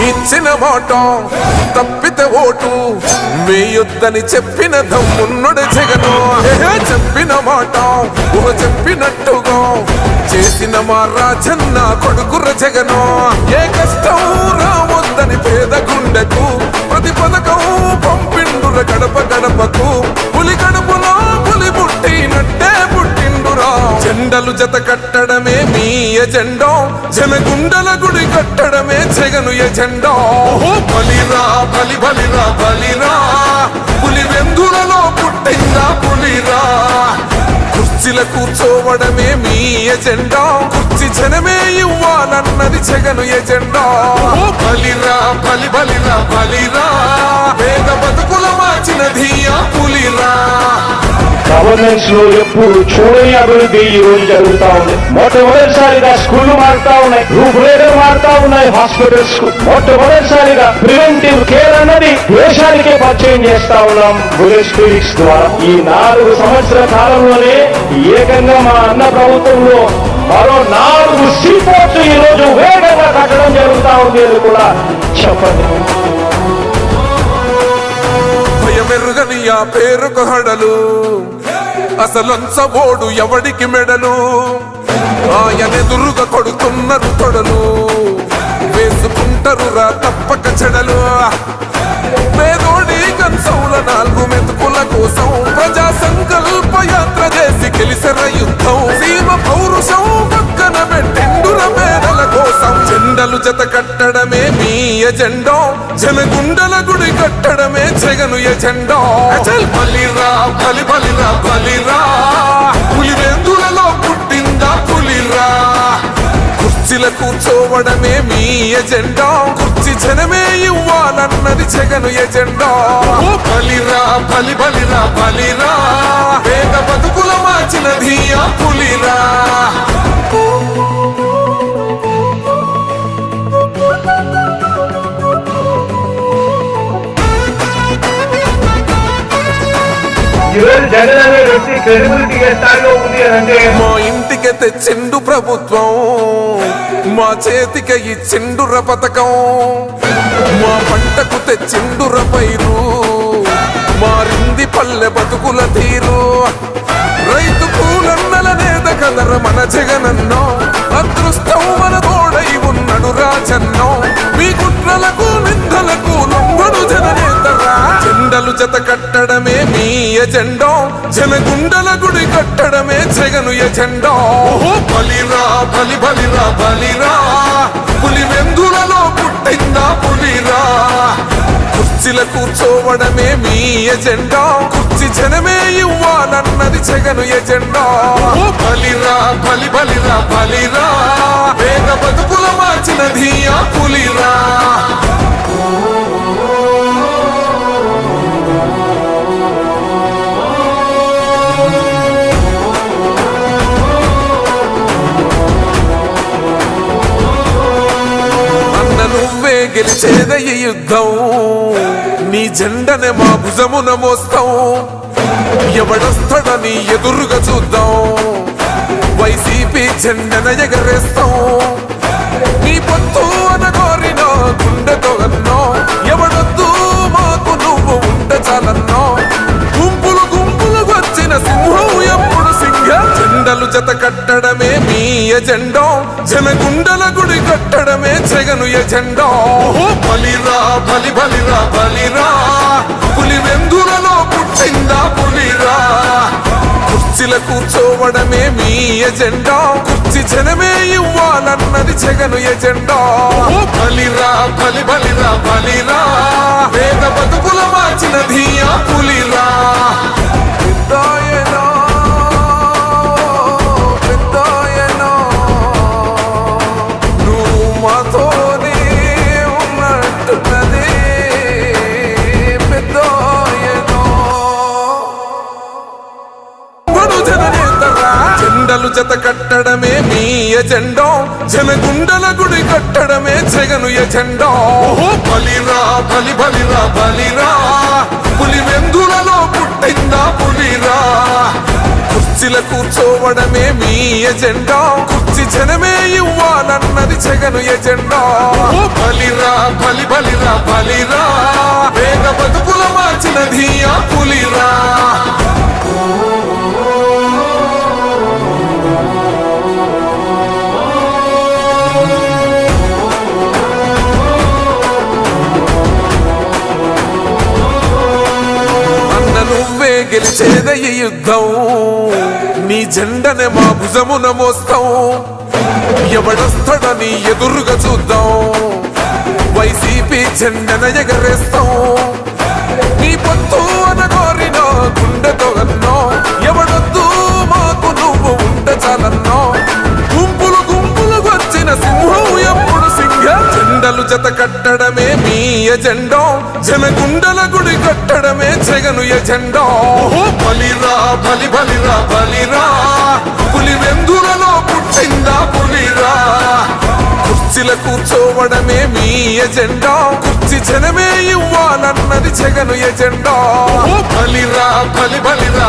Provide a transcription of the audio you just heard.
ఇచ్చిన మాట తప్పితే ఓటు వేయొద్దని చెప్పిన దమ్మున్నడు జగను. చెప్పిన మాట చెప్పినట్టుగా చేసిన మా రాజన్న కొడుకుర జగను. ఏ కష్టం రావద్దని పేద గుండెకు ప్రతి పథకం పంపిండుర గడప గడపకు. పులి గడపలో పులి పుట్టినట్టే పుట్టిండురా. జెండలు జత కట్టడమే మీ ఎజెండా, జనగుండల గుడి కట్టడమే జగను ఎజెండా. బలిరా బలి బలిరా బలిరా, పులి వెందులలో పుట్టిందా పులిరా. కుర్చీల కూర్చోవడమే మీ ఎజెండా, కుర్చీ జనమే ఇవ్వాలన్నది జగను ఎజెండా. బలిరా బలి బలిరా బలిరా, పేద బతుకుల మార్చినది ఆ పులిరా. గవర్నెన్స్ లో ఎప్పుడు చూడని అభివృద్ధి ఈ రోజు జరుగుతా ఉంది. మొట్టమొదటిసారిగా స్కూళ్లు మారుతా ఉన్నాయి, రూపురేఖలు మారుతా ఉన్నాయి. హాస్పిటల్స్ మొట్టమొదటిసారిగా ప్రివెంటివ్ కేర్ అన్నది దేశానికే పరిచయం చేస్తా ఉన్నాం బుల్లెట్ క్లినిక్స్ ద్వారా. ఈ 4 సంవత్సరాల కాలంలోనే ఏకంగా మా అన్న ప్రభుత్వంలో మరో 4 సీపోర్ట్స్ ఈ రోజు వేగంగా కట్టడం జరుగుతా ఉంది అని కూడా చెప్పండి. భయమెరుగని ఆ పేరుకు హడలు, అసలంచబోడు ఎవడికి మెడలు. ఆయనెదురుగా కొడుతున్నారు తొడలు, వేసుకుంటారు రా తప్పక చెడలు. పేదోడి కంచౌల 4 మెతుకుల కోసం ప్రజా సంకల్ప యాత్ర చేసి గెలిసిన యుద్ధం. సీమ పౌరుషం పక్కన పెట్టిండుర పేదల కోసం. జెండలు జత కట్టడమే మీ ఎజెండా, జనగుండల గుడి కట్టడమే జగను ఎజెండా. బలిరా బలి బలిరా బలిరా, పులి వెందులలో పుట్టిందా పులిరా. కుర్చీల కూర్చోవడమే మీ ఎజెండా, కుర్చీ జనమే ఇవ్వాలన్నది జగను ఎజెండా. బలిరా బలి బలిరా బలిరా, పేద బతుకుల మార్చినది ఆ పులిరా. జగన్ అనే వ్యక్తి క్రెడిబిలిటీ ఏ స్థాయిలో ఉంది అంటే, మా ఇంటికి తెచ్చిండు ప్రభుత్వం, మా చేతికి ఇచ్చిండుర పథకం. మా పంటకు తెచ్చిండుర పైరు, మారింది పల్లె బతుకుల తీరు. రైతు కూలన్నల నేత కదర మన జగనన్నో, అదృష్టం మన తోడై ఉన్నడు రాజన్నో. మీ కుట్రలకు నిందలకు లొంగడు జననేతరా. జెండలు జత కట్టడమే మీ ఎజెండా, జనగుండల గుడి కట్టడమే జగను ఎజెండా. బలిరా బలి బలిరా బలిరా, పులి వెందులలో పుట్టిందా పులిరా. కుర్చీల కూర్చోవడమే మీ ఎజెండా, కుర్చీ జనమే ఇవ్వాలన్నది జగను ఎజెండా. బలిరా బలి బలిరా బలిరా, పేద బతుకుల మార్చినది ఆ పులిరా. నువ్వే గెలిచేద ఈ యుద్ధం, నీ జెండనే మా భుజమున మోస్తాం. ఎవడొస్తాడని ఎదురుగా చూద్దాం, వైసీపీ జెండన ఎగరేస్తాం. నీ పొత్తు అనగోరిన గుండెతో అన్నో, ఎవడొద్దు మాకు నువ్వు ఉంటే చాలన్నో. గుంపులు గుంపులు వచ్చిన సింహం ఎప్పుడు సింహ. జెండలు జత కట్టడమే మీ ఎజెండా, జనగుండల గుడి కట్టడమే జగను ఎజెండా. బలిరా బలి బలిరా బలిరా, పులి వెందులలో పుట్టిందా పులిరా. కుర్చీల కూర్చోవడమే మీ ఎజెండా, కుర్చీ జనమే ఇవ్వాలన్నది జగను ఎజెండా. బలిరా బలి బలిరా బలిరా, పేద బతుకుల మార్చినది ఆ పులిరా. జెండలు జత కట్టడమే మీ ఎజెండా, జనగుండల గుడి కట్టడమే జగను ఎజెండా. బలిరా బలి బలిరా బలిరా, పులి వెందులలో పుట్టిందా పులిరా. కుర్చీల కూర్చోవడమే మీ ఎజెండా కుర్చీ జనమే ఇవ్వాలన్నది జగను ఎజెండా ఓ బలిరా బలి బలిరా బలిరా వేగ బతుకుల మార్చినది ఆ పులిరా నువ్వే గెలిచేదయ్య యుద్ధం నీ జెండనే మా భుజమున మోస్తాం ఎవడొస్తాడని ఎదురుగా చూద్దాం వైసీపీ జెండన ఎగరేస్తాం నీ పొత్తు అనగోరినో గుండెతో అన్నో ఎవడొద్దు మాకు నువ్వు ఉండ చాలన్నో గుంపులు గుంపులు వచ్చిన సింహం ఎప్పుడు సింహ జెండలు జత కట్టడమే మీ ఎజెండా జనగుండల గుడి కట్టడమే జగను ఎజెండా ఓహో బలిరా బలి బలిరా బలిరా పులి వెందులలో పుట్టిందా పులిరా కుర్చీల కూర్చోవడమే మీ ఎజెండా కుర్చీ జనమే ఇవ్వాలన్నది జగను ఎజెండా ఓహో బలిరా బలి బలిరా